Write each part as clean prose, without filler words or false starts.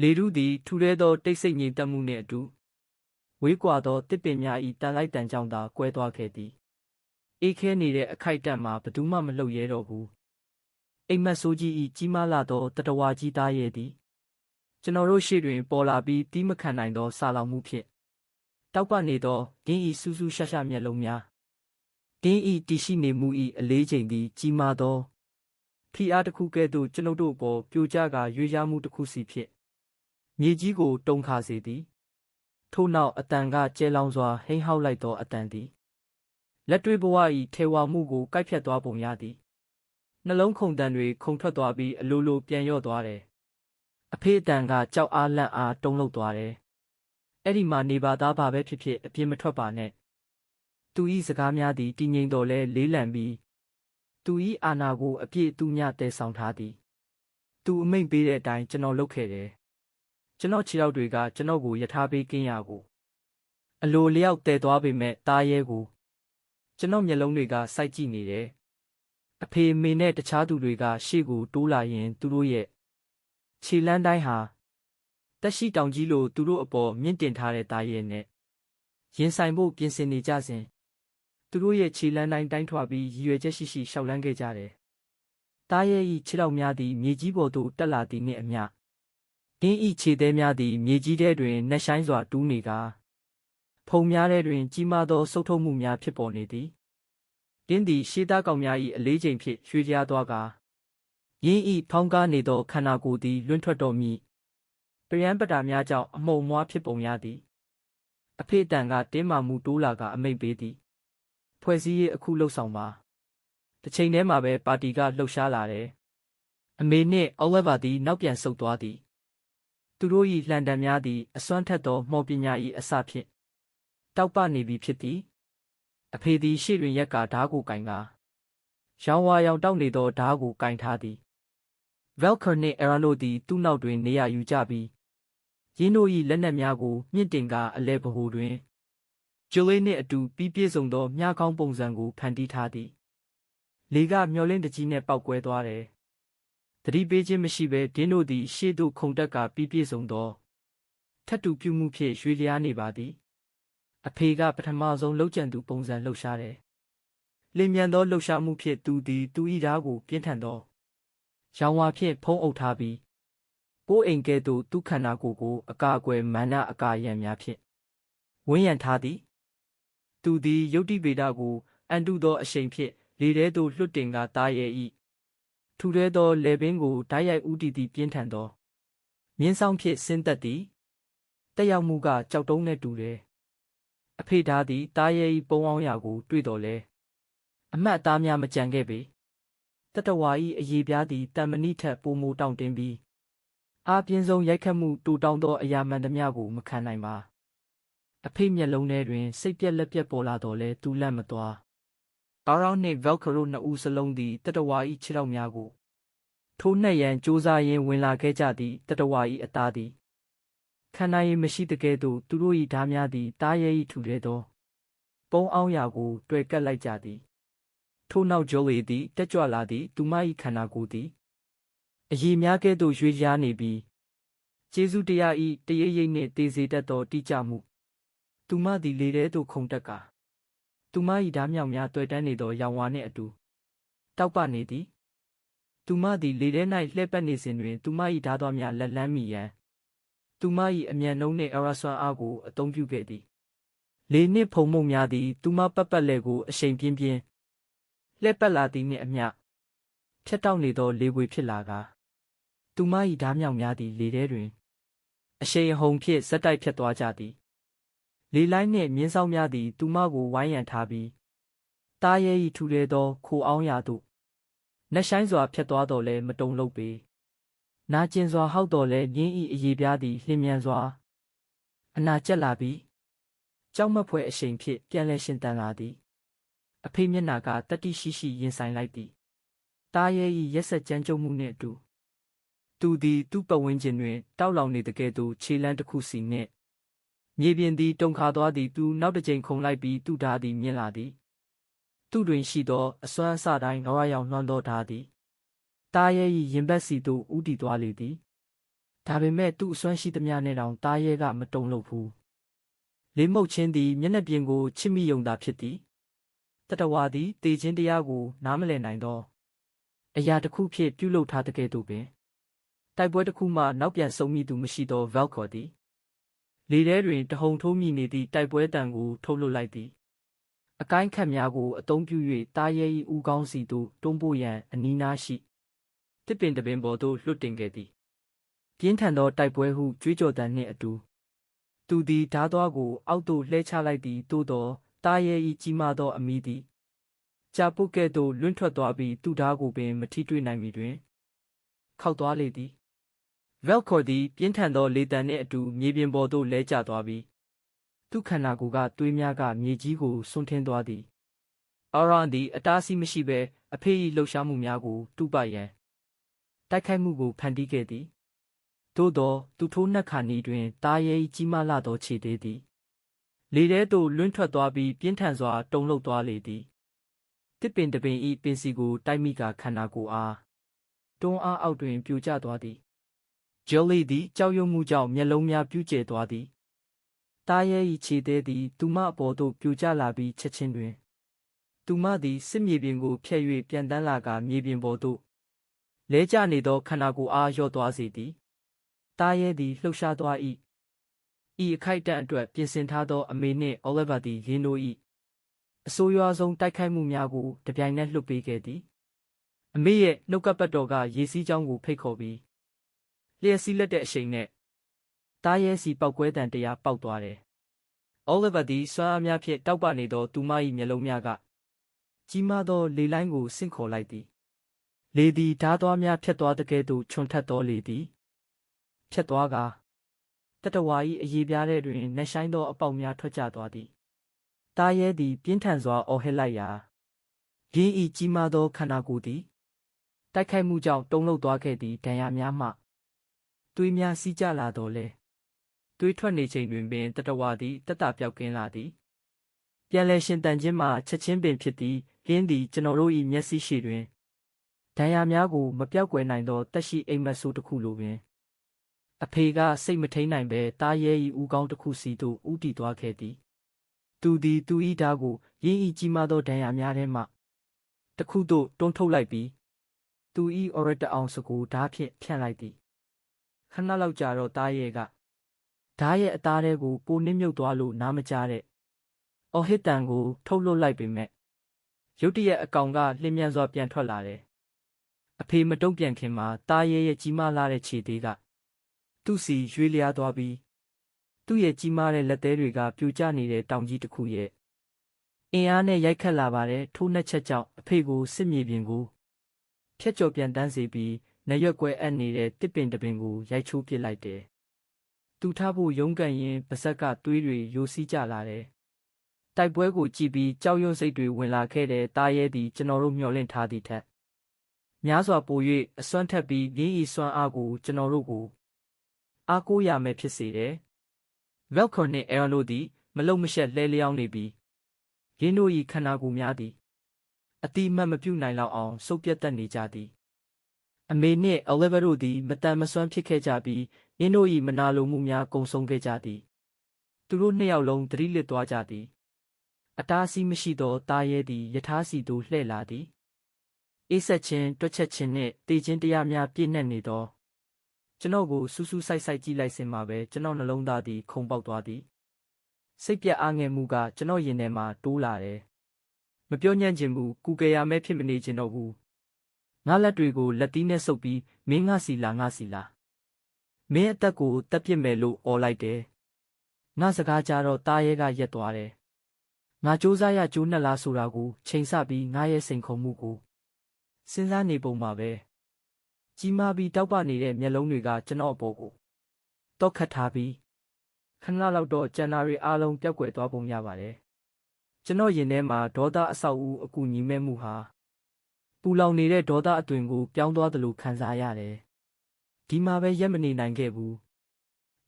လေထုသည်ထူထဲသောတိတ်ဆိတ်ငြိမ်သက်မှုနှင့်အတူဝေးကွာသောတစ်ပင်များ၏တန်လိုက်တန်ကြောင့်သာကွဲသွားခဲ့သည်အေးခဲနေတဲ့အခိုက်အတန့်မှာဘယ်သူမှမလှုပ်ရဲတော့ဘူးအိမ်မက်ဆိုးကြီး၏ကြီးမားလာသောတတဝါကြီးသားရဲ့သည်ကျွန်တော်တို့ရှေ့တွင်ပေါ်လာပြီးတီးမခံနိုင်သောစာလောင်မှုဖြင့်တောက်ပနေသောဒင်း၏စူးစူးရှာရှာမျက်လုံးများဒင်း၏တည်ရှိနေမှု၏အလေးချိန်သည်ကြီးမားသောဖိအားတစ်ခုကဲ့သို့ကျွန်ုပ်တို့ပေါ်ပြိုကျကာရွေးရမှုတစ်ခုစီဖြင့်မြေကြီးကိုတုန်ခါစေသည်ထို့နောက်အတန်ကကျဲလောင်စွာဟိန်းဟောက်လိုက်သောအတန်သည်လက်တွေ့ဘဝ၏ထေဝါမှုကိုကိုက်ဖြတ်သွားပုံရသည်နှလုံးခုန်တန်တွေခုန်ထွက်သွားပြီးအလိုလိုပြန်လျော့သွားတယ်အဖေအတန်ကကြောက်အားလန့်အားတုန်လှုပ်သွားတယ်အဲ့ဒီမှာနေပါသားပါပဲဖြစ်ဖြစ်အပြင်းမထွက်ပါနဲ့သူ၏စကားများသည်တည်ငြိမ်တော်လဲလေးလံပြီးသူ၏အာဏာကိုအပြည့်အတူမျှတည်ဆောင်ထားသည်သူအမိန့်ပေးတဲ့အတိုင်းကျွန်တော်လုပ်ခဲ့တယ်ကျွန်တော်ခြေထောက်တွေကကျွန်တော်ကိုယထာပေးကင်းရာကိုအလိုလျောက်တည်သွားပေမဲ့တားရဲကိုကျွန်တော်မျက်လုံးတွေကစိုက်ကြည့်နေတယ်အဖေမေနဲ့တခြားသူတွေကရှေ့ကိုတိုးလာရင်သူတို့ရဲ့ခြေလမ်းတိုင်းဟာတက်ရှိတောင်ကြီးလိုသူတို့အပေါ်မြင့်တင်ထားတဲ့တားရဲနဲ့ရင်ဆိုင်ဖို့ပြင်ဆင်နေကြစဉ်သူတို့ရဲ့ခြေလမ်းတိုင်းတိုင်းထွာပြီးရည်ရွယ်ချက်ရှိရှိရှောက်လန်းခဲ့ကြတယ်တားရဲ၏ခြေထောက်များသည်မြေကြီးပေါ်သို့တက်လာသည်နှင့်အမျှဒင်း၏ခြေသေးများသည်မြေကြီးထဲတွင်နှက်ဆိုင်စွာတူးနေကာဖုံများထဲတွင်ကြီးမားသောဆုတ်ထုတ်မှုများဖြစ်ပေါ်နေသည်ဒင်းသည်ရှေးသားကောင်များ၏အလေးချိန်ဖြင့်ရွှေ့လျားသွားကာယင်း၏ဖောင်းကားနေသောခန္ဓာကိုယ်သည်လွင့်ထွက်တော်မူပရန်ပတာများကြောင့်အမှုံမွားဖြစ်ပုံရသည်အဖေတန်ကတင်းမာမှုတိုးလာကအမိန့်ပေးသည်ဖွဲ့စည်းရေးအခုလှုပ်ဆောင်ပါတစ်ချိန်တည်းမှာပဲပါတီကလှုပ်ရှားလာတယ်အမေနှင့်အောက်ဝက်ပါသည်နောက်ပြန်ဆုတ်သွားသည်သူတို့၏လှန်တံများသည်အစွမ်းထက်သောမော်ပညာ၏အစဖြင့်တောက်ပနေပြီဖြစ်သည်အဖေသည်ရှေ့တွင်ရက်ကာဓားကိုကင်ကာရောင်ဝါရောင်တောက်နေသောဓားကိုကင်ထားသည်ဗယ်လ်ကာနှင့်အရန်တို့သည်သူ့နောက်တွင်နေရာယူကြပြီးရင်းတို့၏လက်နက်များကိုမြင့်တင်ကာအလဲဗဟိုတွင်ဂျိုလေးနှင့်အတူပြီးပြည့်စုံသောမြားကောင်းပုံစံကိုဖန်တီးထားသည်လေကမျောလင်းတကြီးနှင့်ပောက်ကွဲသွားတယ်သတိပေးခြင်းမရှိဘဲဒင်းတို့သည်ရှေ့သို့ခုန်တက်ကာပြီးပြည့်စုံသောထပ်တူပြုမှုဖြင့်ရွှေလျားနေပါသည်အဖေကပထမဆုံးလှုပ်ကြံသူပုံစံလှုပ်ရှားတယ်လင်းမြန်သောလှုပ်ရှားမှုဖြင့်သူသည်သူ၏ဓားကိုပြင်းထန်သောရောင်ဝါဖြင့်ဖုံးအုပ်ထားပြီးပိုးအိမ်ကဲ့သို့သူ့ခန္ဓာကိုယ်ကိုအကာအကွယ်မာနအကာရံများဖြင့်ဝန်းရံထားသည်သူသည်ယုတ်တိဗေဒကိုအန်တုသောအရှိန်ဖြင့်လေထဲသို့လွှတ်တင်ကာသားရဲ့၏ထူထဲသောလေပင်ကိုဓာတ်ရိုက်ဥတီသည့်ပြင်းထန်သောမြင်းဆောင်ဖြင့်ဆင်းသက်သည်တက်ရောက်မှုကကြောက်တုံးနဲ့တူတယ်အဖေဓာသည်သားရဲ့၏ပုံအောင်ရာကိုတွေ့တော်လဲအမတ်အသားများမကြံခဲ့ပေတတဝါ၏အရေးပြားသည်တံမဏိထက်ပိုမိုတောင့်တင်းပြီးအားပြင်းဆုံးရိုက်ခတ်မှုတူတောင်းသောအရာမှန်သမျှကိုမခံနိုင်ပါအဖေမျက်လုံးထဲတွင်စိတ်ပြက်လက်ပြက်ပေါ်လာတော်လဲသူလန့်မသွားအာရောင်းနှင့်ဗယ်လ်ကာရိုနှစ်ဦးစလုံးသည်တတဝါ၏ခြေထောက်များကိုထိုးနှက်ရန်ကြိုးစားရင်းဝင်လာခဲ့ကြသည်တတဝါ၏အသားသည်ခန္ဓာရည်မရှိတကယ်သို့သူတို့၏ဓားများသည်တားရဲ၏ထူထဲသောပုံအောင်ရာကိုတွေ့ကပ်လိုက်ကြသည်ထို့နောက်ဂျိုလီသည်တက်ကြွလာသည်သူမ၏ခန္ဓာကိုယ်သည်အရည်များကဲ့သို့ရွေ့လျားနေပြီးကျေးဇူးတရား၏တရိပ်ရိပ်နှင့်တေစေတတ်သောတိကျမှုသူမသည်လေထဲသို့ခုန်တက်ကာသူမ၏ဓားမြောက်များတွေ့တန်းနေသောရောင်ဝါနှင့်အတူတောက်ပနေသည်သူမသည်လေထဲ၌လှည့်ပတ်နေစဉ်တွင်သူမ၏ဓားသွားများလက်လန်းမိရန်သူမ၏အမြန်နှုံးနှင့်အရာစွမ်းအားကိုအသုံးပြုခဲ့သည်လေနှင့်ဖုံမှုန့်များသည်သူမပတ်ပတ်လည်ကိုအရှိန်ပြင်းပြင်းလှည့်ပတ်လာသည်နှင့်အမျှဖြတ်တောက်နေသောလေပွေဖြစ်လာကာသူမ၏ဓားမြောက်များသည်လေထဲတွင်အရှိန်အဟုန်ဖြင့်ဇက်တိုက်ဖြတ်သွားကြသည်လေလိုင်းနှင့်မြင်းဆောင်များသည်သူမကိုဝိုင်းရံထားပြီးတားရဲ၏ထူထဲသောခိုအောင်ရာသို့နှက်ဆိုင်စွာဖြတ်သွားတော်လဲမတုံလုပ်ပေနာကျင်စွာဟောက်တော်လဲရင်း၏အရေးပြားသည်လျင်မြန်စွာအနာကျက်လာပြီးကြောက်မက်ဖွယ်အရှိန်ဖြင့်ပြန်လည်ရှင်သန်လာသည်အဖေမျက်နှာကတတိရှိရှိရင်ဆိုင်လိုက်သည်တားရဲ၏ရက်ဆက်ကြမ်းကြုတ်မှုနှင့်အတူသူသည်သူ့ပတ်ဝန်းကျင်တွင်တောက်လောင်နေတကယ်သို့ခြေလမ်းတစ်ခုစီနှင့်မြေပြင်သည်တုန်ခါသွားသည်သူနောက်တစ်ကြိမ်ခုန်လိုက်ပြီးသူ့ဓာသည်မြင့်လာသည်သူ့တွင်ရှိသောအစွမ်းအစတိုင်းငရရောင်လွှမ်းသောဓာသည်တားရဲ၏ရင်ဘတ်စီသို့ဥတီသွားလေသည် ဒါပေမဲ့သူ့အစွမ်းရှိသမျှနဲ့တောင်တားရဲကမတုံ့လို့ဘူးလေးမုတ်ချင်းသည်မျက်နှာပြင်ကိုချစ်မိယုံသာဖြစ်သည်တတဝါသည်တေခြင်းတရားကိုနားမလည်နိုင်သောအရာတစ်ခုဖြင့်ပြုလုပ်ထားတဲ့ကဲ့သို့ပင်တိုက်ပွဲတစ်ခုမှနောက်ပြန်ဆုံးမိသူမရှိသော Valcor သည်လေထဲတွင်တဟုန်ထိုးမိနေသည့်တိုက်ပွဲတံကိုထုတ်လွှတ်လိုက်သည်အကိုင်းခတ်များကိုအသုံးပြု၍တားရဲ၏ဦးခေါင်းစီသို့တွန်းပို့ရန်အနီးနားရှိတစ်ပင်တပင်ပေါ်သို့လွှတ်တင်ခဲ့သည်ပြင်းထန်သောတိုက်ပွဲဟုကြွေးကြော်သံနှင့်အတူသူသည်ဓားသွားကိုအောက်သို့လှဲချလိုက်သည်သို့သောတားရဲ၏ကြီးမားသောအမီးသည်ကြာပုတ်ကဲ့သို့လွင့်ထွက်သွားပြီးသူ့ဓားကိုပင်မထိတွေ့နိုင်မီတွင်ခောက်သွားလေသည် Valcor သည်ပြင်းထန်သောလေတံနှင့်အတူမြေပြင်ပေါ်သို့လဲကျသွားပြီးသူ့ခန္ဓာကိုယ်ကသွေးများကမြေကြီးကိုဆွန့်ထင်းသွားသည်အော်ရန်သည်အတားအဆီးမရှိဘဲအဖေ၏လှုပ်ရှားမှုများကိုတူပရန်တိုက်ခိုက်မှုကိုဖန်တီးခဲ့သည်သို့သောသူထိုးနှက်ခါနီးတွင်တားရဲ၏ကြီးမားလာသောခြေသေးသည်လေထဲသို့လွင့်ထွက်သွားပြီးပြင်းထန်စွာတုန်လှုပ်သွားလေသည်တစ်ပင်တပင်၏ပင်စီကိုတိုက်မိကခန္ဓာကိုယ်အားတွန်းအားအောက်တွင်ပြိုကျသွားသည်ဂျိုလီသည်ကြောက်ရွံ့မှုကြောင့်မျက်လုံးများပြူးကျဲသွားသည်တားရဲ၏ခြေသေးသည်သူမအပေါ်သို့ပြိုကျလာပြီးချက်ချင်းတွင်သူမသည်စစ်မြေပြင်ကိုဖျက်၍ပြန်တန်းလာကမြေပြင်ပေါ်သို့လဲကျနေသောခန္ဓာကိုယ်အားလျော့သွားစေသည်တားရဲသည်လှုပ်ရှားသွား၏ဤအခိုက်အတန့်အတွက်ပြင်ဆင်ထားသောအမေနှင့် Oliver သည်ရင်းတို့၏အဆိုးရွားဆုံးတိုက်ခိုက်မှုများကိုတပြိုင်နက်လွှတ်ပေးခဲ့သည်အမေရဲ့နှုတ်ကပတ်တော်ကရေစီးကြောင်းကိုဖိတ်ခေါ်ပြီးလျှက်စီးလက်တဲ့အရှိန်နဲ့တားရဲစီပောက်ကွဲတံတရားပေါက်သွားတယ်။ Oliver သည်စွမ်းအားများဖြင့်တောက်ပနေသောသူမ၏မျက်လုံးများကကြီးမားသောလေလိုင်းကိုဆင့်ခေါ်လိုက်သည်။လေသည်ဓားသွားများဖြတ်သွားတဲ့ကဲ့သို့ချွန်ထက်သောလေသည်ဖြတ်သွားကာတတဝါ၏အရေပြားထဲတွင်နှက်ဆိုင်သောအပေါက်များထွက်ကျသွားသည်။တားရဲသည်ပြင်းထန်စွာအော်ဟစ်လိုက်ရာရင်း၏ကြီးမားသောခန္ဓာကိုယ်သည်တိုက်ခိုက်မှုကြောင့်တုန်လှုပ်သွားခဲ့သည့်ဒဏ်ရာများမှသွေးများစီးကျလာတော့လေသွေးထွက်နေချိန်တွင်ပင်တတဝါသည်တက်တာပြောက်ကင်းလာသည်ပြန်လည်ရှင်တန်ခြင်းမှာချက်ချင်းပင်ဖြစ်သည်လင်းသည်ကျွန်တော်တို့၏မျက်စိရှိတွင်ဒဏ်ရာများကိုမပြောက်ကွယ်နိုင်သောတက်ရှိအိမ်မက်ဆိုးတစ်ခုလိုပင်အဖေကစိတ်မထိန်နိုင်ပဲတားရဲ၏ဦးခေါင်းတစ်ခုစီသို့ဥတီသွားခဲ့သည်သူသည်သူ၏ဓာတ်ကိုရင်း၏ကြီးမားသောဒဏ်ရာများထဲမှတစ်ခုသို့တွန်းထုတ်လိုက်ပြီးသူ၏အော်ရတအောင်စကိုဓာတ်ဖြင့်ဖြန့်လိုက်သည်ခဏလောက်ကြာတော့တားရဲကဓာတ်ရဲ့အသားထဲကိုပိုနစ်မြုပ်သွားလို့နားမကြားတဲ့အော်ဟစ်တန်ကိုထုတ်လွှတ်လိုက်ပေမဲ့ရုတ်တရက်အကောင်ကလျင်မြန်စွာပြန်ထွက်လာတယ်အဖေမတုံ့ပြန်ခင်မှာတားရဲရဲ့ကြီးမားလာတဲ့ခြေသေးကသူ့စီရွေးလျားသွားပြီးသူ့ရဲ့ကြီးမားတဲ့လက်သေးတွေကပြိုကျနေတဲ့တောင်ကြီးတစ်ခုရဲ့အင်အားနဲ့ရိုက်ခတ်လာပါတယ်ထိုးနှက်ချက်ကြောင့်အဖေကိုစစ်မြေပြင်ကိုဖျက်ကျော်ပြန်တန်းစေပြီးနရွက်ကွဲအပ်နေတဲ့တစ်ပင်တပင်ကိုရိုက်ချိုးပစ်လိုက်တယ်သူထားဖို့ရုန်းကန်ရင်းပါဇက်ကသွေးတွေယိုစီးကျလာတယ်တိုက်ပွဲကိုကြည့်ပြီးကြောက်ရွံ့စိတ်တွေဝင်လာခဲ့တဲ့တားရဲသည်ကျွန်တော်တို့မျှော်လင့်ထားသည့်ထက်များစွာပို၍အစွမ်းထက်ပြီးရင်းဤစွမ်းအားကိုကျွန်တော်တို့ကိုအားကိုးရမယ်ဖြစ်စေတယ်။ Valcor နှင့် Aaron တို့သည်မလုံမရှက်လဲလျောင်းနေပြီးရင်းတို့၏ခန္ဓာကိုယ်များသည်အတိအမှတ်မပြုနိုင်လောက်အောင်စုပ်ပြတ်တက်နေကြသည်။အမေနှင့် Oliver တို့သည်မတန်မစွမ်းဖြစ်ခဲ့ကြပြီးရင်းတို့၏မနာလိုမှုများကုံဆုံးခဲ့ကြသည်။သူတို့နှစ်ယောက်လုံးသတိလစ်သွားကြသည်။အတားအဆီးမရှိသောတားရဲသည်ယထာစီသို့လှည့်လာသည်။အေးဆက်ခြင်းတွက်ချက်ခြင်းနှင့်တေခြင်းတရားများပြည့်နှက်နေသောကျွန်တော်ကိုစူးစူးဆိုင်ဆိုင်ကြည့်လိုက်စင်မှာပဲကျွန်တော်နှလုံးသားသည်ခုန်ပေါက်သွားသည်စိတ်ပြတ်အားငယ်မှုကကျွန်တော်ရင်ထဲမှာတိုးလာတယ်မပြောညံ့ခြင်းဘူးကူကယ်ရမဲဖြစ်မနေခြင်းတော့ဘူးငါလက်တွေကိုလက်သီးနဲ့ဆုပ်ပြီးမင်းငါစီလာငါစီလာမင်းအသက်ကိုတက်ပစ်မယ်လို့អော်လိုက်တယ်ငါစကားကြတော့တားရဲကရက်သွားတယ်ငါစူးစားရကျိုးနှက်လားဆိုတာကိုချိန်ဆပြီးငါရဲ့စိန်ခုံမှုကိုစဉ်းစားနေပုံပါပဲကြီးမားပြီးတောက်ပနေတဲ့မျက်လုံးတွေကကျွန်တော်အပေါ်ကိုတော့ခတ်ထားပြီးခဏလောက်တော့ကျန်နာတွေအားလုံးပျောက်ကွယ်သွားပုံရပါတယ်ကျွန်တော်ရင်ထဲမှာဒေါသအဆောက်အဦအကူညီမဲ့မှုဟာပူလောင်နေတဲ့ဒေါသအသွင်ကိုပြောင်းသွားသလိုခံစားရတယ်ဒီမှာပဲရက်မနေနိုင်ခဲ့ဘူး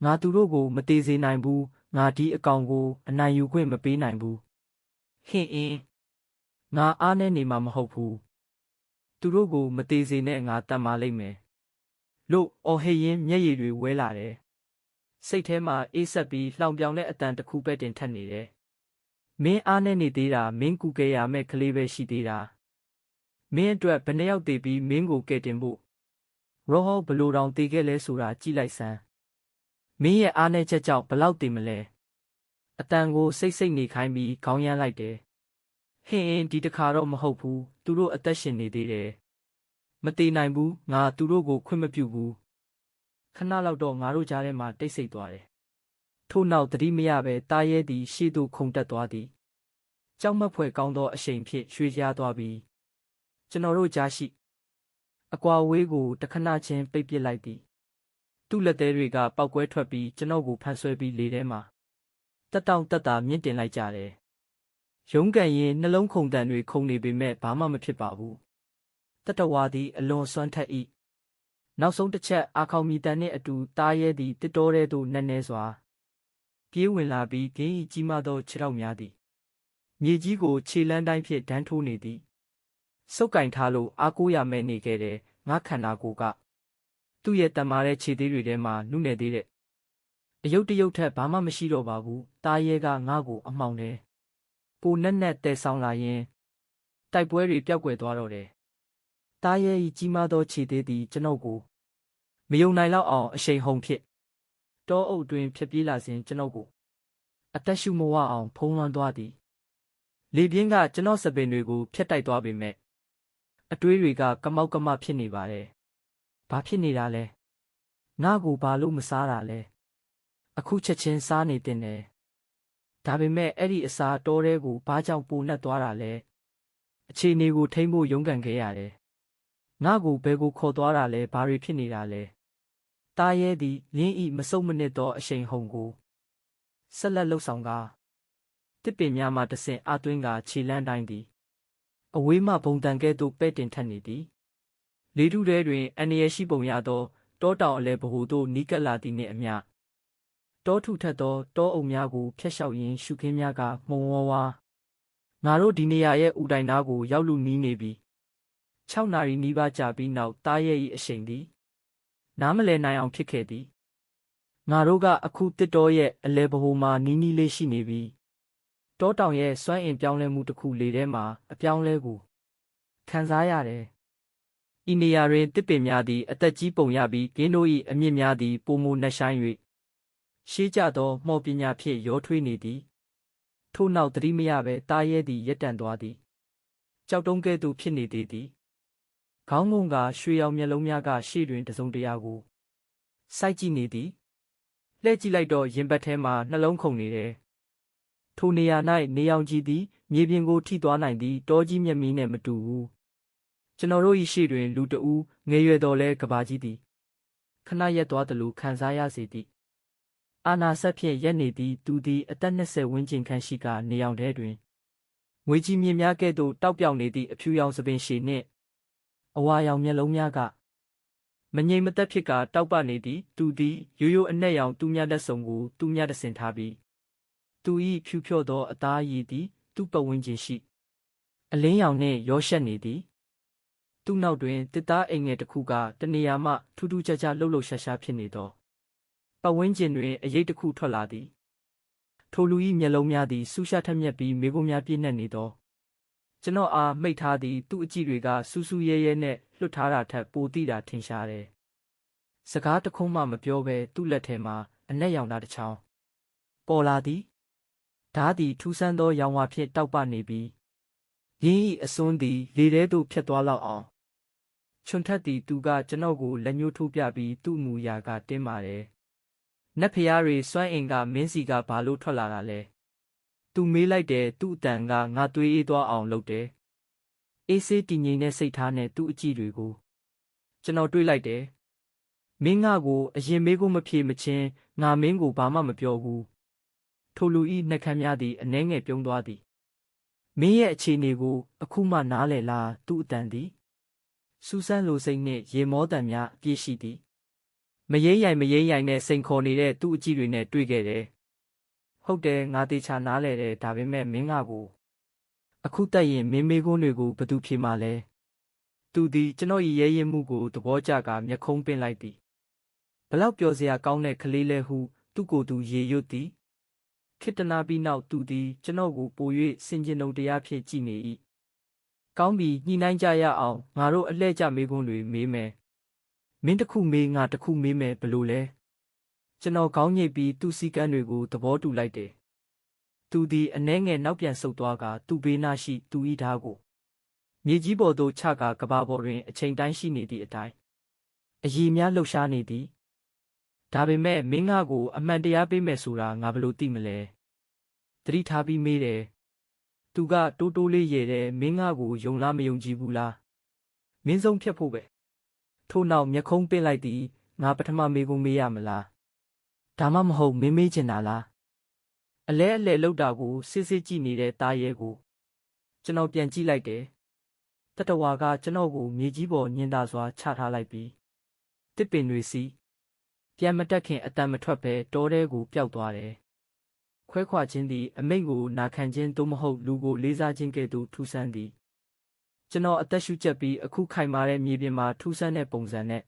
ငါသူတို့ကိုမသေးစေနိုင်ဘူးငါဒီအကောင်ကိုအနိုင်ယူခွင့်မပေးနိုင်ဘူးဟင့်အင်းငါအားနဲ့နေမှာမဟုတ်ဘူးသူတို့ကိုမသေးစေနဲ့ငါတတ်မှလိမ့်မယ် လို့အော်ဟစ်ရင်းမျက်ရည်တွေဝဲလာတယ်စိတ်ထဲမှာအေးဆက်ပြီးလှောင်ပြောင်တဲ့အတန်တစ်ခုပဲတင်ထက်နေတယ်မင်းအားနဲ့နေသေးတာမင်းကူကယ်ရမယ့်ကလေးပဲရှိသေးတာမင်းအတွက်ဘယ်နှယောက်တည်ပြီးမင်းကိုကယ်တင်ဖို့ရောဟောဘလို့တောင်တည်ခဲ့လဲဆိုတာကြည့်လိုက်စမ်းမင်းရဲ့အားနဲ့ချက်ကြောင့်ဘလောက်တည်မလဲအတန်ကိုစိတ်နေခိုင်းပြီးခေါင်းရမ်းလိုက်တယ်ဟင်းဒီတခါတော့မဟုတ်ဘူးသူတို့အသက်ရှင်နေသေးတယ်မတည်နိုင်ဘူးငါသူတို့ကိုခွင့်မပြုဘူးခဏလောက်တော့ငါတို့ကြားထဲမှာတိတ်ဆိတ်သွားတယ်ထို့နောက်သတိမရပဲတားရဲသည်ရှေ့သို့ခုန်တက်သွားသည်ကြောက်မက်ဖွယ်ကောင်းသောအရှိန်ဖြင့်ရွှေ့ရှားသွားပြီးကျွန်တော်တို့ကြားရှိအကွာဝေးကိုတခဏချင်းပိတ်ပစ်လိုက်သည်သူ့လက်သေးတွေကပောက်ကွဲထွက်ပြီးကျွန်တော်ကိုဖန်ဆွဲပြီးလေထဲမှာတက်တောင့်တက်တာမြင့်တင်လိုက်ကြတယ်ရုံးကန်ရင်နှလုံးခုန်တန်တွေခုန်နေပေမဲ့ဘာမှမဖြစ်ပါဘူးတတဝါသည်အလွန်စွမ်းထက်၏နောက်ဆုံးတစ်ချက်အာခေါင်မီတန်နှင့်အတူတားရဲသည်တစ်တော်ထဲသို့နက်နဲစွာပြေးဝင်လာပြီးဂင်း၏ကြီးမားသောခြေထောက်များသည်မြေကြီးကိုခြေလန်းတိုင်းဖြင့်ဒန်းထိုးနေသည်စုပ်ကင်ထားလို့အားကိုးရမဲ့နေခဲ့တဲ့ငါခန္ဓာကိုယ်ကသူ့ရဲ့တန်မာတဲ့ခြေသေးတွေထဲမှာနုနယ်သေးတဲ့အယုတ်တယုတ်ထက်ဘာမှမရှိတော့ပါဘူးတားရဲကငါ့ကိုအမှောင်တယ်ပိုနက်နက်တဲဆောင်လာရင်တိုက်ပွဲတွေပျောက်ကွယ်သွားတော့တယ်တားရဲ၏ကြီးမားသောခြေသေးသည်ကျွန်ုပ်ကိုမယုံနိုင်လောက်အောင်အရှိန်ဟုန်ဖြစ်တောအုပ်တွင်ဖြစ်ပြေးလာစဉ်ကျွန်ုပ်ကိုအသက်ရှူမဝအောင်ဖုံးလွှမ်းသွားသည်လေပြင်းကကျွန်တော်စပင်တွေကိုဖျက်တိုက်သွားပေမဲ့အတွေးတွေကကမောက်ကမဖြစ်နေပါတယ်ဘာဖြစ်နေတာလဲငါ့ကိုဘာလို့မစားတာလဲအခုချက်ချင်းစားနေတင်တယ်ဒါပေမဲ့အဲ့ဒီအစာတောထဲကိုဘာကြောင့်ပိုနှက်သွားတာလဲအခြေအနေကိုထိမ့်ဖို့ရုန်းကန်ခဲ့ရတယ်ငါ့ကိုဘယ်ကိုခေါ်သွားတာလဲဘာတွေဖြစ်နေတာလဲတားရဲသည်လင်းဤမစုံမနစ်သောအရှိန်ဟုန်ကိုဆက်လက်လှုပ်ဆောင်ကားတစ်ပင်များမှတဆင့်အသွင်းကခြေလန်းတိုင်းသည်အဝေးမှဘုံတန်ကဲ့သို့ပဲ့တင်ထက်နေသည်လေထုထဲတွင်အန္တရာယ်ရှိပုံရသောတောတောင်အလဲဗဟိုသို့နီးကပ်လာသည်နှင့်အမျှတောထုထက်သောတောအုံများကိုဖျက်လျှောက်ရင်းရှုခင်းများကမှုံဝါးဝါငါတို့ဒီနေရာရဲ့ဥတိုင်သားကိုရောက်လူနီးနေပြီ6 နာရီနီးပါးကြာပြီးနောက်တားရဲ၏အရှိန်သည်နားမလည်နိုင်အောင်ဖြစ်ခဲ့သည်ငါတို့ကအခုတစ်တော်ရဲ့အလဲဗဟိုမှာနီးနီးလေးရှိနေပြီတောတောင်ရဲ့စွမ်းအင်ပြောင်းလဲမှုတစ်ခုလေထဲမှာအပြောင်းလဲကိုခံစားရတယ်ဤနေရာတွင်တစ်ပင်များသည်အသက်ကြီးပုံရပြီးဂင်းတို့၏အမြင့်များသည်ပုံမနှက်ဆိုင်၍ရှေးကြသောမှော်ပညာဖြင့်ရောထွေးနေသည်ထို့နောက်သတိမရဘဲတားရဲသည်ရက်တန့်သွားသည်ကြောက်တုံးကဲ့သို့ဖြစ်နေသေးသည်ခေါင်းငုံကရွှေရောင်မျက်လုံးများကရှေ့တွင်တစုံတရာကိုစိုက်ကြည့်နေသည်လှည့်ကြည့်လိုက်တော့ရင်ဘတ်ထဲမှာနှလုံးခုန်နေတယ်ထိုနေရာ၌နေရောင်ခြည်သည်မြေပြင်ကိုထိသွားနိုင်သည်တောကြီးမျက်မီးနှင့်မတူဘူးကျွန်တော်တို့၏ရှေ့တွင်လူတဦးငယ်ရွယ်တော်လဲကဘာကြီးသည်ခဏရက်သွားသလိုခံစားရစေသည်အာနာဆက်ဖြင့်ရက်နေသည်သူသည်အသက်20ဝန်းကျင်ခန့်ရှိကနေရောင်ထဲတွင်ငွေကြီးမြင့်များကဲ့သို့တောက်ပြောင်နေသည့်အဖြူရောင်စပင်ရှည်နှင့်အဝါရောင်မျက်လုံးများကမငြိမ်မသက်ဖြစ်ကတောက်ပနေသည်သူသည်ရိုးရိုးအနက်ရောင်သူမြလက်စုံကိုသူမြတဆင်ထားပြီးသူ၏ဖြူဖြော့သောအသားရည်သည်သူ့ပတ်ဝန်းကျင်ရှိအလင်းရောင်နှင့်ရောရှက်နေသည်သူ့နောက်တွင်တစ်သားအိမ်ငယ်တစ်ခုကတနေရာမှထူးထူးခြားခြားလှုပ်လှုပ်ရှားရှားဖြစ်နေသောပတ်ဝန်းကျင်တွင်အရိပ်တစ်ခုထွက်လာသည်ထိုလူ၏မျက်လုံးများသည်ဆူရှာထက်မြက်ပြီးမေးခွန်းများပြည့်နှက်နေသောကျွန်တော်အားမိတ်ထားသည်သူ့အကြည့်တွေကစူးစူးရဲရဲနဲ့လွတ်ထားတာထက်ပိုတိတာထင်ရှားတယ်စကားတခွန်းမှမပြောဘဲသူ့လက်ထဲမှာအနက်ရောင်သားတစ်ချောင်းပေါ်လာသည်ဓားသည်ထူးဆန်းသောရောင်ဝါဖြင့်တောက်ပနေပြီးရင်း၏အစွန်းသည်လေထဲသို့ဖြတ်သွားလောက်အောင်ချွန်ထက်သည်သူကကျွန်တော်ကိုလက်ညှိုးထိုးပြပြီးသူ့မူရာကတင်းပါတယ်နတ်ဖျားတွေစွန့်အင်ကမင်းစီကဘာလို့ထွက်လာတာလဲသူမေးလိုက်တယ်သူ့အတန်ကငါသွေးအေးသွားအောင်လုပ်တယ်အေးဆေးတည်ငြိမ်တဲ့စိတ်ထားနဲ့သူ့အကြည့်တွေကိုကျွန်တော်တွေးလိုက်တယ်မင်းငါကိုအရင်မေးခွန်းမဖြေမချင်းငါမင်းကိုဘာမှမပြောဘူးထိုလူဤနှက်ခမ်းများသည်အနှဲငယ်ပြုံးသွားသည်မင်းရဲ့အခြေအနေကိုအခုမှနားလည်လားသူ့အတန်သည်စူးစမ်းလိုစိတ်နှင့်ရေမောတန်များအပြည့်ရှိသည်မရိမ့်ရိုင်နဲ့စိန်ခေါ်နေတဲ့သူ့အကြည့်တွေနဲ့တွေ့ခဲ့တယ်ဟုတ်တယ်ငါတေချာနားလဲတယ်ဒါပေမဲ့မင်းငါကိုအခုတက်ရင်မင်းမေးခွန်းတွေကိုဘယ်သူဖြေမှလဲသူသည်ကျွန်တော်၏ရဲရင်မှုကိုသဘောကျကမျက်ခုံးပင့်လိုက်သည် ဘလောက်ပျော်စရာကောင်းတဲ့ကလေးလဲဟုသူ့ကိုယ်သူရေရွတ်သည်ခေတ္တနာပြီးနောက်သူသည်ကျွန်တော်ကိုပို၍စင်ကြင်ုံတရားဖြင့်ကြည်နေ၏ကောင်းပြီညှိနှိုင်းကြရအောင်ငါတို့အလှဲ့ကျမေးခွန်းတွေမေးမယ်မင်းတစ်ခုမေးငါတစ်ခုမေးမယ်ဘလို့လဲကျွန်တော်ခေါင်းညိတ်ပြီးသူ့စည်းကမ်းတွေကိုသဘောတူလိုက်တယ်သူသည်အနှဲငယ်နောက်ပြန်ဆုတ်သွားကသူ့ဘေးနားရှိသူ၏ဓာတ်ကိုမြေကြီးပေါ်သို့ချကကဘာပေါ်တွင်အချိန်တိုင်းရှိနေသည့်အတိုင်းအည်များလှုပ်ရှားနေသည်ဒါပေမဲ့မင်းငါကိုအမှန်တရားပေးမယ်ဆိုတာငါဘလို့သိမလဲသတိထားပြီးမေးတယ်သူကတိုးတိုးလေးရဲတယ်မင်းငါကိုယုံလားမယုံကြည်ဘူးလားမင်းဆုံးဖြတ်ဖို့ပဲထို့နောက်မျက်ခုံးပင့်လိုက်သည်ငါပထမမေးခွန်းမေးရမလားဒါမှမဟုတ်မင်းမေးချင်တာလားအလဲအလဲလောက်တာကိုစစ်စစ်ကြည့်နေတဲ့သားရဲကိုကျွန်တော်ပြန်ကြည့်လိုက်တယ်တတဝါကကျွန်တော်ကိုမြေကြီးပေါ်ညင်သာစွာချထားလိုက်ပြီးတစ်ပင်တွေစီပြန်မတက်ခင်အတန်မထွက်ပဲတောထဲကိုပျောက်သွားတယ်ခွဲခွာခြင်းသည်အမိန့်ကိုနာခံခြင်းသို့မဟုတ်လူကိုလေးစားခြင်းကဲ့သို့ထူးဆန်းသည်ကျွန်တော်အသက်ရှူချက်ပြီးအခုခိုင်မာတဲ့မြေပြင်မှာထူးဆန်းတဲ့ပုံစံနဲ့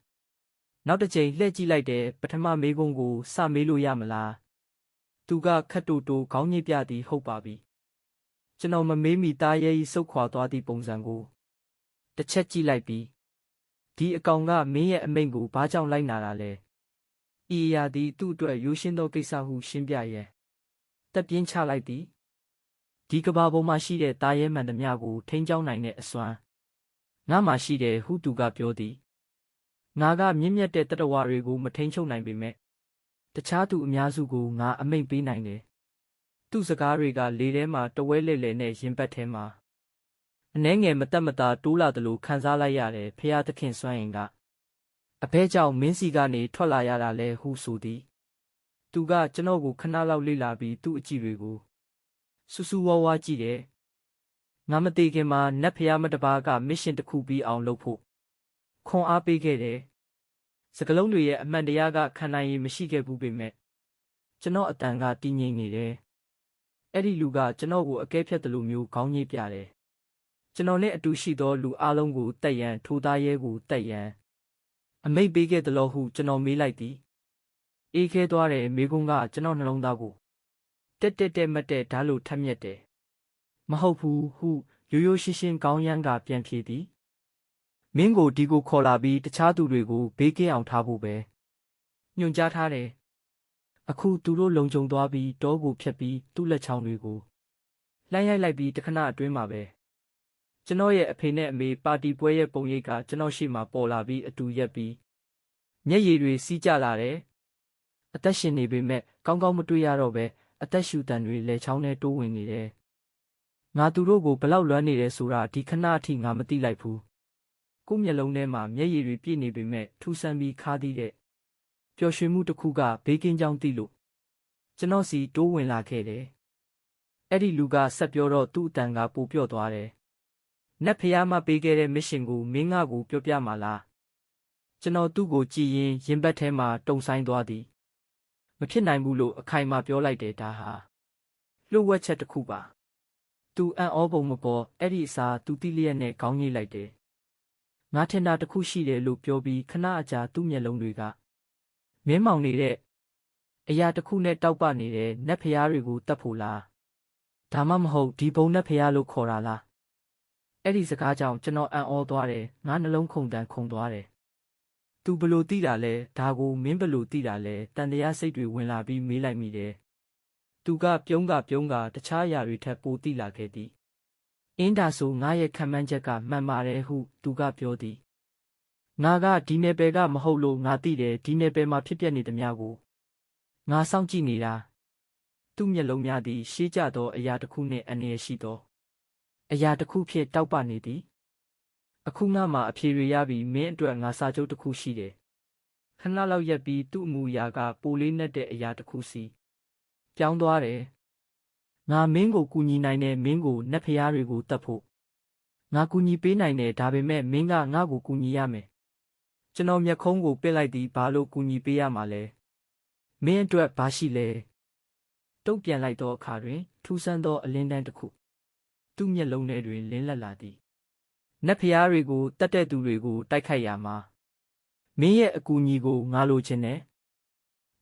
နောက်တစ်ချိန်လှည့်ကြည့်လိုက်တဲ့ပထမမေးခွန်းကိုစမေးလို့ရမလားသူကခတ်တူတူခေါင်းညစ်ပြသည်ဟုတ်ပါပြီကျွန်တော်မမေးမိသားရဲကြီးစုတ်ခွာသွားသည့်ပုံစံကိုတစ်ချက်ကြည့်လိုက်ပြီးဒီအကောင်ကမင်းရဲ့အမိန့်ကိုဘာကြောင့်လိုက်နာတာလဲဤအရာသည်သူ့အတွက်ရိုးရှင်းသောကိစ္စဟုရှင်းပြရန်တက်ပြင်းချလိုက်သည်ဒီကဘာပေါ်မှာရှိတဲ့သားရဲမှန်သမျှကိုထိန်းကျောင်းနိုင်တဲ့အစွမ်းငါမှရှိတယ်ဟုသူကပြောသည်ငါကမြင့်မြတ်တဲ့တတဝါတွေကိုမထိန်းချုပ်နိုင်ပေမဲ့တခြားသူအများစုကိုငါအမိန့်ပေးနိုင်တယ်သူ့စကားတွေကလေထဲမှာတဝဲလဲလဲနဲ့ရင်ပတ်ထဲမှာအနှဲငယ်မတက်မတာတိုးလာသလိုခံစားလိုက်ရတယ်ဖျားသခင်စွမ်းရင်ကအဘဲကြောင့်မင်းစီကနေထွက်လာရတာလဲဟုဆိုသည်သူကကျွန်တော်ကိုခဏလောက်လေ့လာပြီးသူ့အကြည့်တွေကိုစူးစူးဝါးဝါးကြည့်တယ်ငါမသေးခင်မှာနတ်ဖျားမတပါးကမစ်ရှင်တစ်ခုပြီးအောင်လုပ်ဖို့ခွန်အားပေးခဲ့တယ်စကလုံးတွေရဲ့အမှန်တရားကခံနိုင်ရည်မရှိခဲ့ဘူးပေမဲ့ကျွန်တော်အတန်ကတည်ငြိမ်နေတယ်အဲ့ဒီလူကကျွန်တော်ကိုအကဲဖြတ်တယ်လို့မျိုးခေါင်းညိတ်ပြတယ်ကျွန်တော်နဲ့အတူရှိသောလူအလုံးကိုတက်ရန်ထိုသားရဲကိုတက်ရန်အမိတ်ပေးခဲ့တယ်လို့ဟုကျွန်တော်မေးလိုက်သည်အေးခဲသွားတဲ့မိကုန်းကကျွန်တော်နှလုံးသားကိုတက်မတ်တဲ့ဓာတ်လိုထက်မြက်တယ်မဟုတ်ဘူးဟုရိုးရိုးရှင်းရှင်းကောင်းရမ်းကပြန်ဖြေသည်မင်းကိုဒီကိုခေါ်လာပြီးတခြားသူတွေကိုဘေးကင်းအောင်ထားဖို့ပဲညွှန်ကြားထားတယ်အခုသူတို့လုံခြုံသွားပြီးတောကိုဖျက်ပြီးသူ့လက်ချောင်းတွေကိုလှမ်းရိုက်လိုက်ပြီးတခဏအတွင်းမှာပဲကျွန်တော်ရဲ့အဖေနဲ့အမေပါတီပွဲရဲ့ပုံရိပ်ကကျွန်တော်ရှေ့မှာပေါ်လာပြီးအတူရက်ပြီးမျက်ရည်တွေစီးကျလာတယ်အသက်ရှင်နေပေမဲ့ကောင်းကောင်းမတွေ့ရတော့ပဲအသက်ရှူတန်တွေလက်ချောင်းထဲတိုးဝင်နေတယ်ငါသူတို့ကိုဘလောက်လွမ်းနေတယ်ဆိုတာဒီခဏအထိငါမသိလိုက်ဘူးကိုယ့်မျက်လုံးထဲမှာမျက်ရည်တွေပြည့်နေပေမဲ့ထူဆန်းပြီးခါသီးတဲ့ပျော်ရွှင်မှုတစ်ခုကဘေးကင်းကြောင်းသိလို့ကျွန်တော်စီတိုးဝင်လာခဲ့တယ်အဲ့ဒီလူကဆက်ပြောတော့သူ့အတန်ကပိုပြော့သွားတယ်နတ်ဖျားမပေးခဲ့တဲ့မစ်ရှင်ကိုမင်းငါကိုပြောပြမှာလားကျွန်တော်သူ့ကိုကြည်ရင်ရင်ဘတ်ထဲမှာတုံဆိုင်သွားသည်မဖြစ်နိုင်ဘူးလို့အခိုင်အမာပြောလိုက်တယ်ဒါဟာလှုပ်ဝက်ချက်တစ်ခုပါသူအံ့ဩပုံမပေါ်အဲ့ဒီအစားသူတိလျက်နဲ့ခေါင်းငိတ်လိုက်တယ်ငါထင်တာတစ်ခုရှိတယ်လို့ပြောပြီးခဏအကြာသူ့မျက်လုံးတွေကမင်းမောင်နေတဲ့အရာတစ်ခုနဲ့တောက်ပနေတဲ့နတ်ဖျားတွေကိုတတ်ဖို့လားဒါမှမဟုတ်ဒီဘုံနတ်ဖျားလို့ခေါ်တာလားအဲ့ဒီစကားကြောင့်ကျွန်တော်အံ့ဩသွားတယ်ငါနှလုံးခုန်တန်ခုန်သွားတယ်သူဘလို့သိတာလဲဒါကိုမင်းဘလို့သိတာလဲတန်တရားစိတ်တွေဝင်လာပြီးမေးလိုက်မိတယ်သူကပြုံးကတခြားအရာတွေထက်ပိုသိလာခဲ့သည်အင်းဒါဆိုငါရဲ့ခံမှန်းချက်ကမှန်ပါတယ်ဟုသူကပြောသည်ငါကဒီနယ်ပယ်ကမဟုတ်လို့ငါသိတယ်ဒီနယ်ပယ်မှာဖြစ်ပျက်နေသမျှကိုငါစောင့်ကြည့်နေတာသူ့မျက်လုံးများသည်ရှေးကျသောအရာတစ်ခုနှင့်အနည်းရှိသောအရာတစ်ခုဖြင့်တောက်ပနေသည်အခုငါမှအဖြေတွေရပြီးမင်းအတွက်ငါစာချုပ်တစ်ခုရှိတယ်ခဏလောက်ရက်ပြီးသူ့အမူအရာကပိုလေးနဲ့တဲ့အရာတစ်ခုစီပြောင်းသွားတယ်ငါမင်းကိုကူညီနိုင်တယ်မင်းကိုနတ်ဖျားတွေကိုတတ်ဖို့ငါကူညီပေးနိုင်တယ်ဒါပေမဲ့မင်းကငါ့ကိုကူညီရမယ်ကျွန်တော်မျက်ခုံးကိုပစ်လိုက်သည်ဘာလို့ကူညီပေးရမှာလဲမင်းအတွက်ဘာရှိလဲတုံ့ပြန်လိုက်သောအခါတွင်ထူးဆန်းသောအလင်းတန်းတစ်ခုသူ့မျက်လုံးထဲတွင်လင်းလက်လာသည်နတ်ဖျားတွေကိုတတ်တဲ့သူတွေကိုတိုက်ခိုက်ရမှာမင်းရဲ့အကူအညီကိုငါလိုချင်တယ်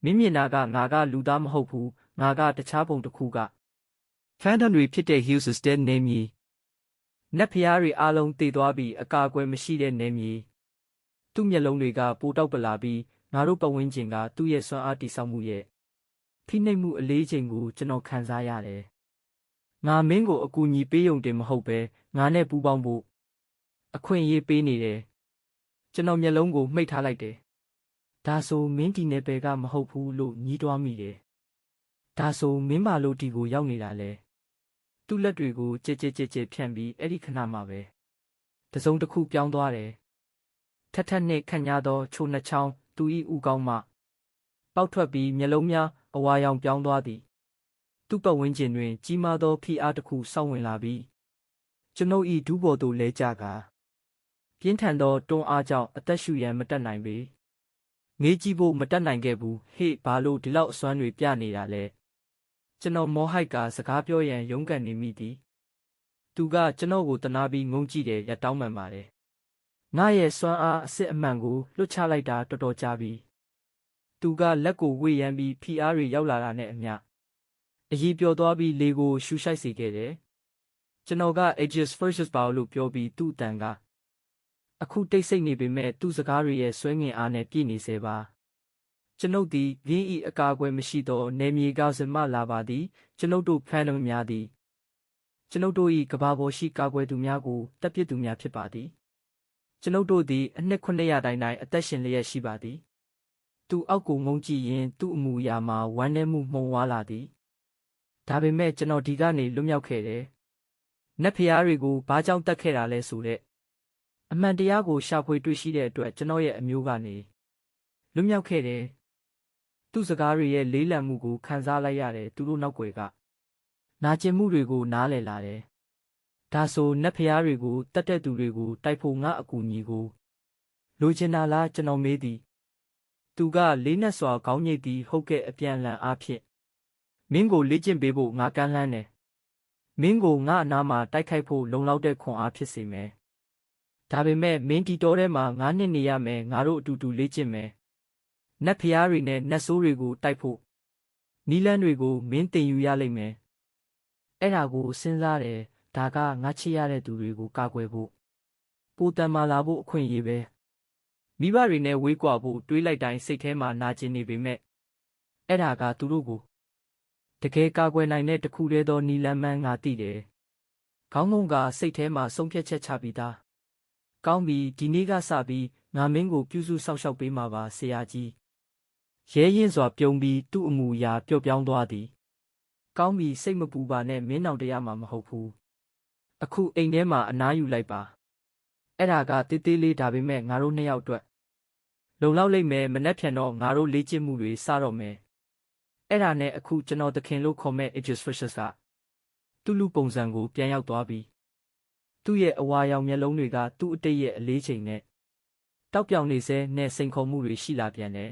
မင်းမြင်တာကငါကလူသားမဟုတ်ဘူးငါကတခြားပုံတစ်ခုက Phantom တွေဖြစ်တဲ့ Hughes တဲ့နေမည်နတ်ဖျားတွေအားလုံးတည်သွားပြီးအကာအကွယ်မရှိတဲ့နေမည်သူ့မျက်လုံးတွေကပိုတောက်ပလာပြီးငါတို့ပတ်ဝန်းကျင်ကသူ့ရဲ့စွမ်းအားတည်ဆောက်မှုရဲ့ဖိနှိပ်မှုအလေးချိန်ကိုကျွန်တော်ခံစားရတယ်ငါမင်းကိုအကူအညီပေးုံတင်မဟုတ်ပဲငါနဲ့ပူးပေါင်းဖို့အခွင့်အရေးပေးနေတယ်ကျွန်တော်မျက်လုံးကိုမှိတ်ထားလိုက်တယ်ဒါဆိုမင်းဒီနယ်ပယ်ကမဟုတ်ဘူးလို့ညှိတွားမိတယ်ဒါဆိုမင်းမလို့ဒီကိုရောက်နေတာလဲသူ့လက်တွေကိုကြဲဖြန့်ပြီးအဲ့ဒီခဏမှာပဲတစုံတစ်ခုပြောင်းသွားတယ်ထက်နှင့်ခန့်ညားသောချိုနှချောင်းသူ၏ဥကောင်းမှပေါက်ထွက်ပြီးမျက်လုံးများအဝါရောင်ပြောင်းသွားသည်သူ့ပတ်ဝန်းကျင်တွင်ကြီးမားသောဖိအားတစ်ခုစောင့်ဝင်လာပြီးကျွန်ုပ်၏ဒူးပေါ်သို့လဲကျကာပြင်းထန်သောတွန်းအားကြောင့်အသက်ရှူရန်မတတ်နိုင်ပေငေးကြည့်ဖို့မတတ်နိုင်ခဲ့ဘူးဟေ့ဘာလို့ဒီလောက်အစွမ်းတွေပြနေတာလဲကျွန်တော်မောဟိုက်ကစကားပြောရန်ရုန်းကန်နေမိသည်သူကကျွန်တော်ကိုတနာပြီးငုံကြည့်တယ်ရတောင်းပန်ပါတယ်ငါရဲ့စွမ်းအားအစစ်အမှန်ကိုလွှတ်ချလိုက်တာတော်တော်ကြာပြီသူကလက်ကိုဝေယမ်းပြီးဖိအားတွေရောက်လာတာနဲ့အမျှအရေးပြောသွားပြီးလေကိုရှူရှိုက်စေခဲ့တယ်ကျွန်တော်က Aegis versus Bao လို့ပြောပြီးသူ့အတန်ကအခုတိတ်ဆိတ်နေပေမဲ့သူ့စကားတွေရဲ့ဆွဲငင်အားနဲ့ပြည့်နေစေပါကျွန်ုပ်သည်ရင်းဤအကာအကွယ်မရှိသောနေမြေကစမလာပါသည်ကျွန်ုပ်တို့ဖန်တော်များသည်ကျွန်ုပ်တို့၏ကဘာပေါ်ရှိကာကွယ်သူများကိုတပ်ပစ်သူများဖြစ်ပါသည်ကျွန်ုပ်တို့သည်အနှစ်900တိုင်အသက်ရှင်လျက်ရှိပါသည်သူအောက်ကိုငုံကြည့်ရင်သူ့အမူအရာမှာဝမ်းနည်းမှုမှုံဝါလာသည်ဒါပေမဲ့ကျွန်တော်ဒီကနေလွတ်မြောက်ခဲ့တယ်နတ်ဖျားတွေကိုဘာကြောင့်တတ်ခဲ့တာလဲဆိုတဲ့အမှန်တရားကိုရှာဖွေတွေ့ရှိတဲ့အတွက်ကျွန်တော်ရဲ့အမျိုးကနေလွတ်မြောက်ခဲ့တယ်သူ့စကားတွေရဲ့လေးလံမှုကိုခံစားလိုက်ရတယ်သူတို့နောက်ွယ်ကနာကျင်မှုတွေကိုနားလည်လာတယ်ဒါဆိုနတ်ဖျားတွေကိုတတ်တဲ့သူတွေကိုတိုက်ဖို့ငါအကူအညီကိုလိုချင်တာလားကျွန်တော်မေးသည်သူကလေးနက်စွာခေါင်းညိတ်သည်ဟုတ်ကဲ့အပြန်အလှန်အားဖြင့်မင်းကိုလေ့ကျင့်ပေးဖို့ငါကမ်းလှမ်းတယ်မင်းကိုငါအနားမှာတိုက်ခိုက်ဖို့လုံလောက်တဲ့ခွန်အားဖြစ်စေမယ်ဒါပေမဲ့မင်းဒီတော်ထဲမှာ9နှစ်နေရမယ်ငါတို့အတူတူလေ့ကျင့်မယ်နတ်ဖျားတွေနဲ့နတ်ဆိုးတွေကိုတိုက်ဖို့နီလန်းတွေကိုမင်းတင်ယူရလိမ့်မယ်အဲ့ဒါကိုစဉ်းစားတယ်ဒါကငါချစ်ရတဲ့သူတွေကိုကာကွယ်ဖို့ပိုတန်မာလာဖို့အခွင့်အရေးပဲမိဘတွေနဲ့ဝေးကွာဖို့တွေးလိုက်တိုင်းစိတ်ထဲမှာနာကျင်နေပေမဲ့အဲ့ဒါကသူတို့ကိုတကယ်ကာကွယ်နိုင်တဲ့တခုတည်းသောနီလန်းမှန်းငါသိတယ်ခေါင်းငုံကစိတ်ထဲမှာဆုံးဖြတ်ချက်ချပြီးသားကောင်းပြီဒီနေ့ကစပြီးငါမင်းကိုပြုစုစောင့်ရှောက်ပေးမှာပါဆရာကြီးရဲရင်စွာပြုံးပြီးသူ့အမူအရာပျော့ပြောင်းသွားသည်ကောင်းပြီစိတ်မပူပါနဲ့မင်းနောင်တရားမှာမဟုတ်ဘူးအခုအိမ်ထဲမှာအနားယူလိုက်ပါအဲ့ဒါကတေးသေးလေးဒါပေမဲ့ငါတို့နှစ်ယောက်အတွက်လုံလောက်လိမ့်မယ်မနှက်ဖြန်တော့ငါတို့လေ့ကျင့်မှုတွေစတော့မယ်အဲ့ဒါနဲ့အခုကျွန်တော်သခင်လို့ခေါ်မဲ့ Aegis Versus ကသူ့လူပုံစံကိုပြန်ရောက်သွားပြီသူ့ရဲ့အဝါရောင်မျက်လုံးတွေကသူ့အတိတ်ရဲ့အလေးချိန်နဲ့တောက်ပြောင်နေစေနဲ့စိန်ခေါ်မှုတွေရှိလာပြန်တယ်